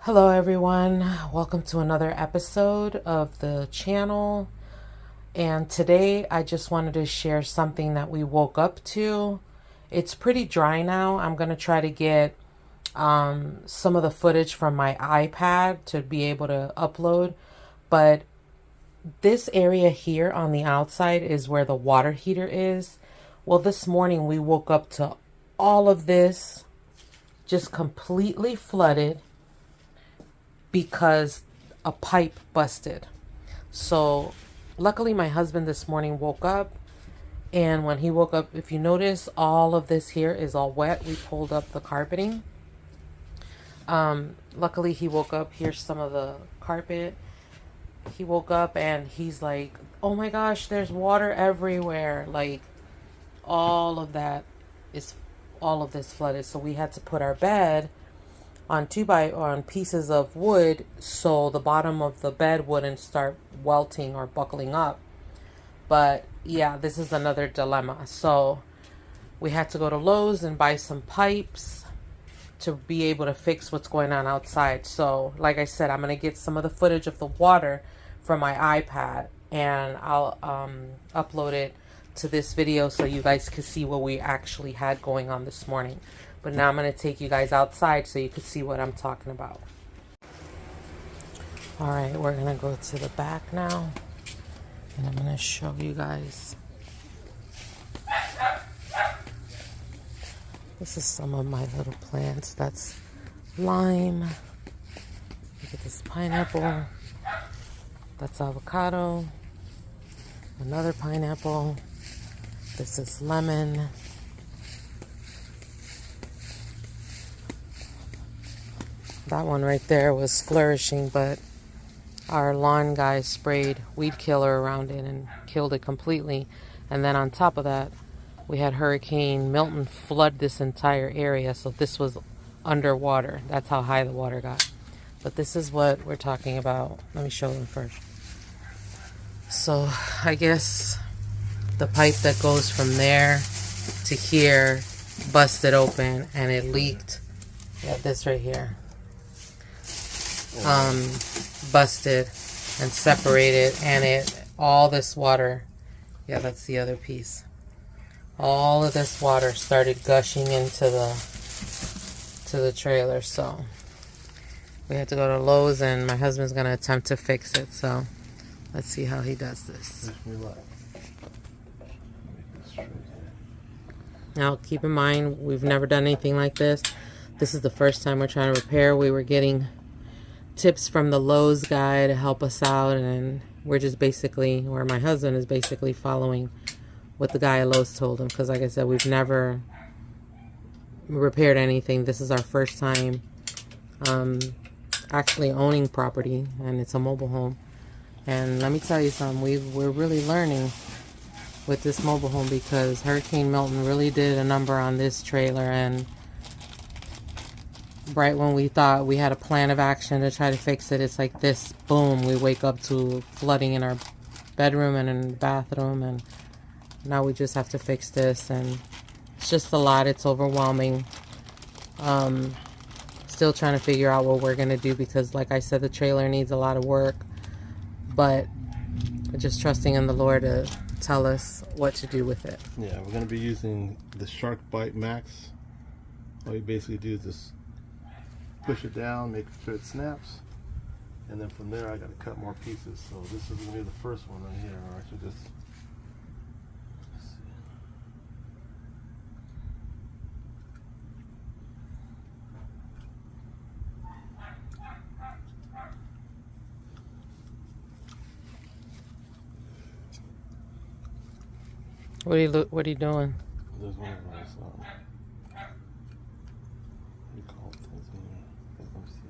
Hello everyone, welcome to another episode of the channel. And today I just wanted to share something that we woke up to. It's pretty dry now. I'm going to try to get some of the footage from my iPad to be able to upload. But this area here on the outside is where the water heater is. Well, this morning we woke up to all of this just completely flooded because a pipe busted. So luckily my husband this morning woke up, and when he woke up, if you notice, all of this here is all wet. We pulled up the carpeting. Luckily he woke up. Here's some of the carpet. He woke up and he's like, oh my gosh, there's water everywhere. Like all of this flooded. So we had to put our bed on pieces of wood so the bottom of the bed wouldn't start welting or buckling up. But yeah, this is another dilemma. So we had to go to Lowe's and buy some pipes to be able to fix what's going on outside. So like I said, I'm going to get some of the footage of the water from my iPad and I'll upload it to this video so you guys can see what we actually had going on this morning. But now I'm going to take you guys outside so you can see what I'm talking about. All right, we're going to go to the back now. And I'm going to show you guys. This is some of my little plants. That's lime. Look at this pineapple. That's avocado. Another pineapple. This is lemon. That one right there was flourishing, but our lawn guy sprayed weed killer around it and killed it completely. And then on top of that, we had Hurricane Milton flood this entire area, so this was underwater. That's how high the water got. But this is what we're talking about. Let me show them first. So I guess the pipe that goes from there to here busted open and it leaked. Yeah, this right here. Busted and separated, and all this water, yeah, that's the other piece, all of this water started gushing into the trailer. So we had to go to Lowe's and my husband's gonna attempt to fix it. So let's see how he does this. Now keep in mind, we've never done anything like this. This is the first time we're trying to repair. We were getting tips from the Lowe's guy to help us out, and we're just basically, or my husband is basically following what the guy at Lowe's told him, because like I said, we've never repaired anything. This is our first time actually owning property, and it's a mobile home. And let me tell you something, we're really learning with this mobile home, because Hurricane Milton really did a number on this trailer. And right when we thought we had a plan of action to try to fix it, it's like this, boom, we wake up to flooding in our bedroom and in the bathroom, and now we just have to fix this, and it's just a lot. It's overwhelming. Still trying to figure out what we're gonna do, because like I said, the trailer needs a lot of work, but just trusting in the Lord to tell us what to do with it. Yeah, we're gonna be using the Shark Bite Max. All you basically do is just push it down, make sure it snaps, and then from there I got to cut more pieces. So this is going to be the first one right here. Or I should just What are you doing? there's one of those. We call it things in here. Let me see.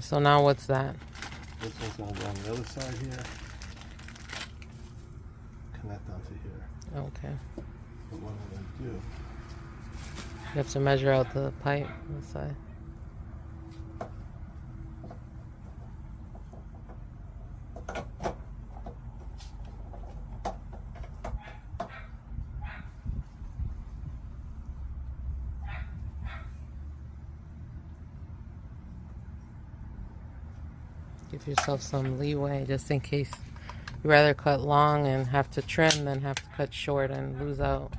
So now what's that? This one's going to go on the other side here. Connect onto here. Okay. But what I'm going to do, You have to measure out the pipe on the side. Give yourself some leeway just in case you rather cut long and have to trim than have to cut short and lose out.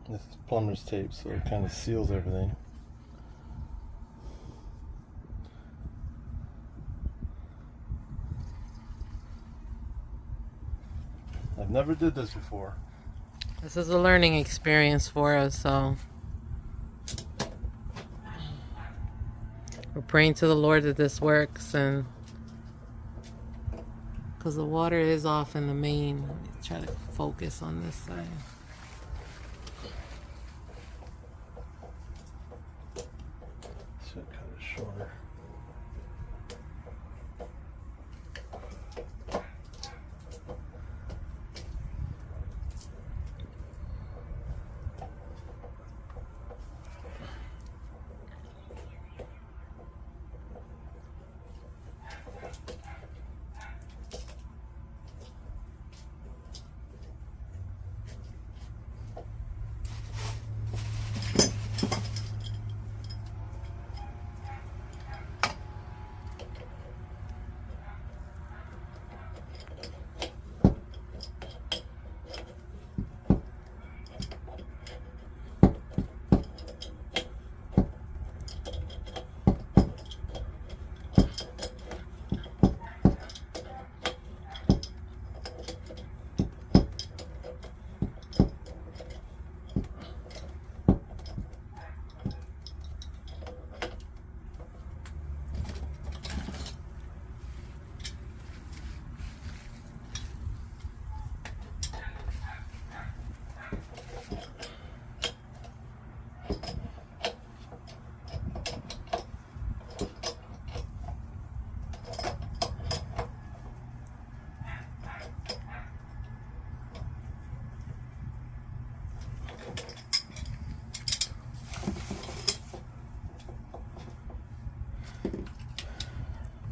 this is plumber's tape, so it kind of seals everything. I've never did this before. This is a learning experience for us, so we're praying to the Lord that this works, and because the water is off in the main. Let me try to focus on this side. Should cut it shorter.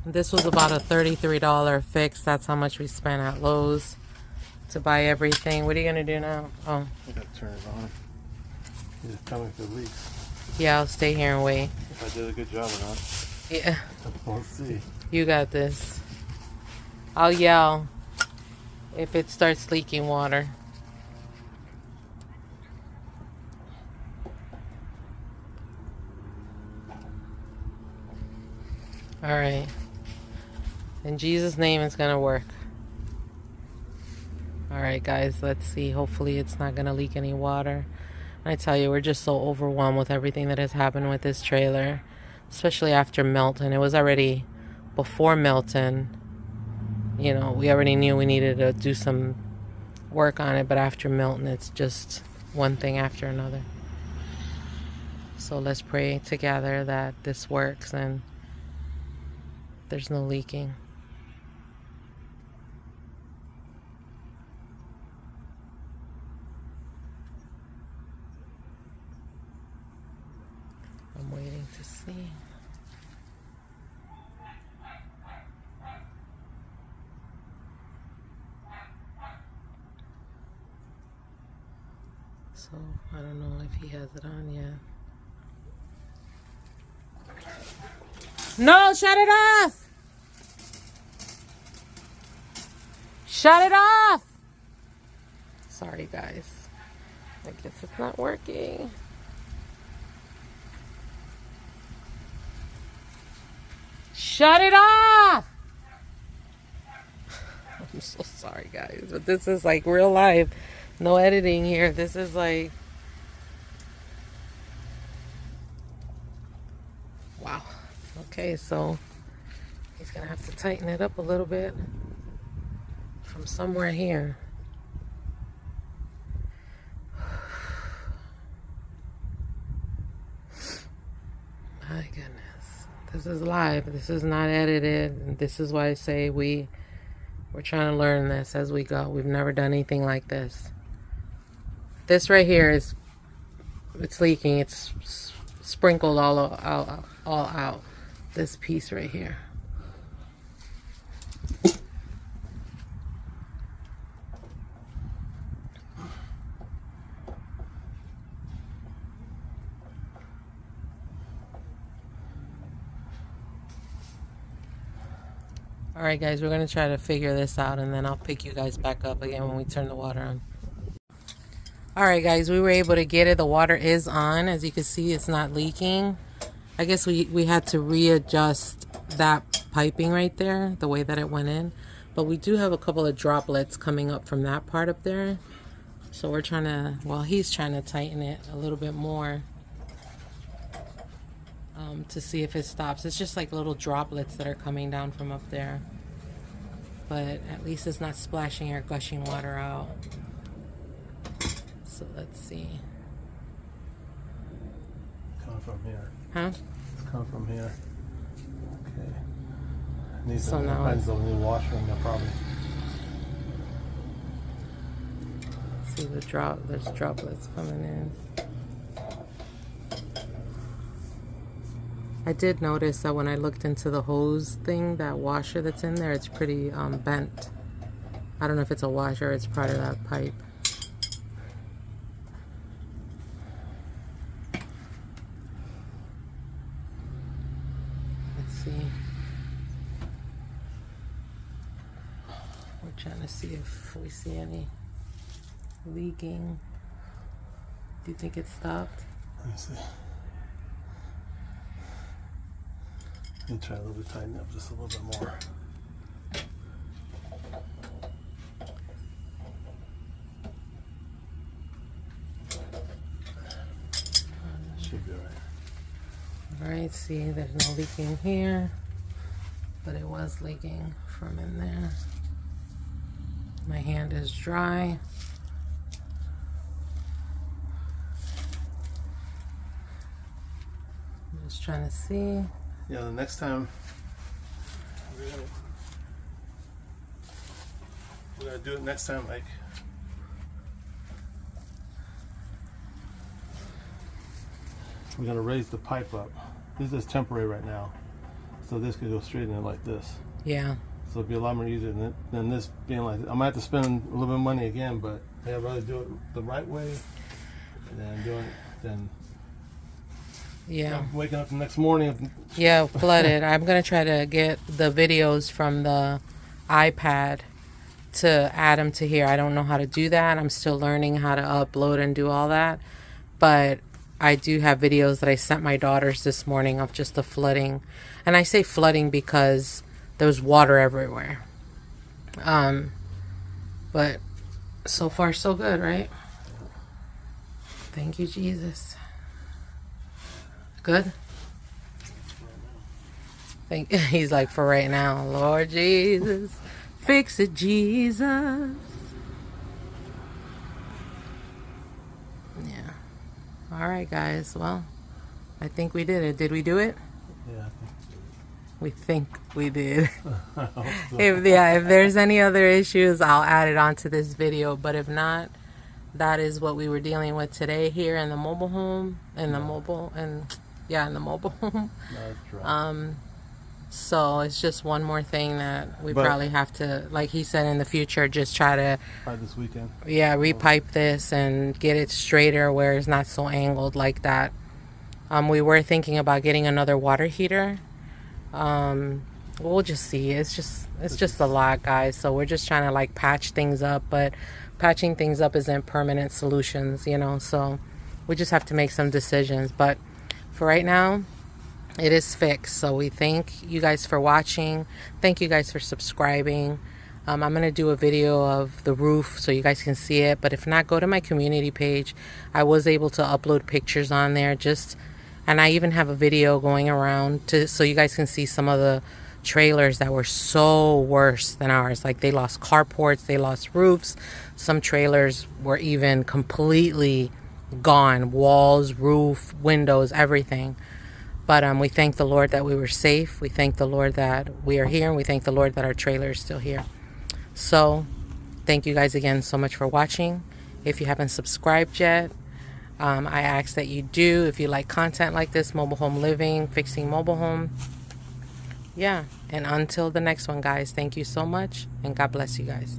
This was about a $33 fix. That's how much we spent at Lowe's to buy everything. What are you going to do now? Oh. I gotta turn it on. It's coming for leaks. Yeah, I'll stay here and wait. If I did a good job or not. Yeah. We'll see. You got this. I'll yell if it starts leaking water. All right. In Jesus' name, it's going to work. All right, guys, let's see. Hopefully, it's not going to leak any water. I tell you, we're just so overwhelmed with everything that has happened with this trailer, especially after Milton. It was already before Milton. You know, we already knew we needed to do some work on it, but after Milton, it's just one thing after another. So let's pray together that this works and there's no leaking. I'm waiting see. So I don't know if he has it on yet. No, shut it off! Shut it off! Sorry guys. I guess it's not working. Shut it off! I'm so sorry guys, but this is like real life. No editing here. This is like, wow. Okay, so he's gonna have to tighten it up a little bit from somewhere here. My goodness. This is live. This is not edited. And this is why I say we're trying to learn this as we go. We've never done anything like this. This right here it's leaking. It's sprinkled all out. This piece right here. Alright guys, we're going to try to figure this out and then I'll pick you guys back up again when we turn the water on. Alright guys, we were able to get it. The water is on. As you can see, it's not leaking. I guess we had to readjust that piping right there, the way that it went in. But we do have a couple of droplets coming up from that part up there. So we're trying to, well, he's trying to tighten it a little bit more to see if it stops. It's just like little droplets that are coming down from up there. But at least it's not splashing or gushing water out. So let's see. Coming from here. Huh? It's coming from here. Okay. Needs So now a new washer in there probably. See there's droplets coming in. I did notice that when I looked into the hose thing, that washer that's in there, it's pretty bent. I don't know if it's a washer or it's part of that pipe. Let's see. We're trying to see if we see any leaking. Do you think it stopped? Let me see. Let me try a little bit, tighten up just a little bit more. Should be alright. Alright, see, there's no leaking here, but it was leaking from in there. My hand is dry. I'm just trying to see. Yeah, the next time we're gonna do it next time, like we're gonna raise the pipe up. This is temporary right now, so this could go straight in there like this. Yeah. So it'd be a lot more easier than this being like this. I might have to spend a little bit of money again, but I'd rather do it the right way than doing it than waking up the next morning. Yeah, flooded. I'm going to try to get the videos from the iPad to add them to here. I don't know how to do that. I'm still learning how to upload and do all that. But I do have videos that I sent my daughters this morning of just the flooding. And I say flooding because there was water everywhere. But so far so good, right? Thank you, Jesus. Good? He's like, for right now, Lord Jesus, fix it, Jesus. Yeah. All right, guys. Well, I think we did it. Did we do it? Yeah. We think we did. I hope so. If there's any other issues, I'll add it onto this video. But if not, that is what we were dealing with today here in the mobile home, in the mobile, and Yeah, in the mobile home. No, it's dry. So it's just one more thing that we But- probably have to, like he said, in the future, just try to, Probably this weekend. yeah, repipe this and get it straighter where it's not so angled like that. We were thinking about getting another water heater. We'll just see. It's just a lot, guys. So we're just trying to like patch things up, but patching things up isn't permanent solutions, you know. So we just have to make some decisions. But for right now, it is fixed. So we thank you guys for watching. Thank you guys for subscribing. I'm going to do a video of the roof so you guys can see it. But if not, go to my community page. I was able to upload pictures on there, and I even have a video going around so you guys can see some of the trailers that were so worse than ours. Like they lost carports, they lost roofs. Some trailers were even completely gone. Walls, roof, windows, everything. But we thank the Lord that we were safe. We thank the Lord that we are here. And we thank the Lord that our trailer is still here. So thank you guys again so much for watching. If you haven't subscribed yet, I ask that you do. If you like content like this, mobile home living, fixing mobile home. Yeah. And until the next one, guys, thank you so much. And God bless you guys.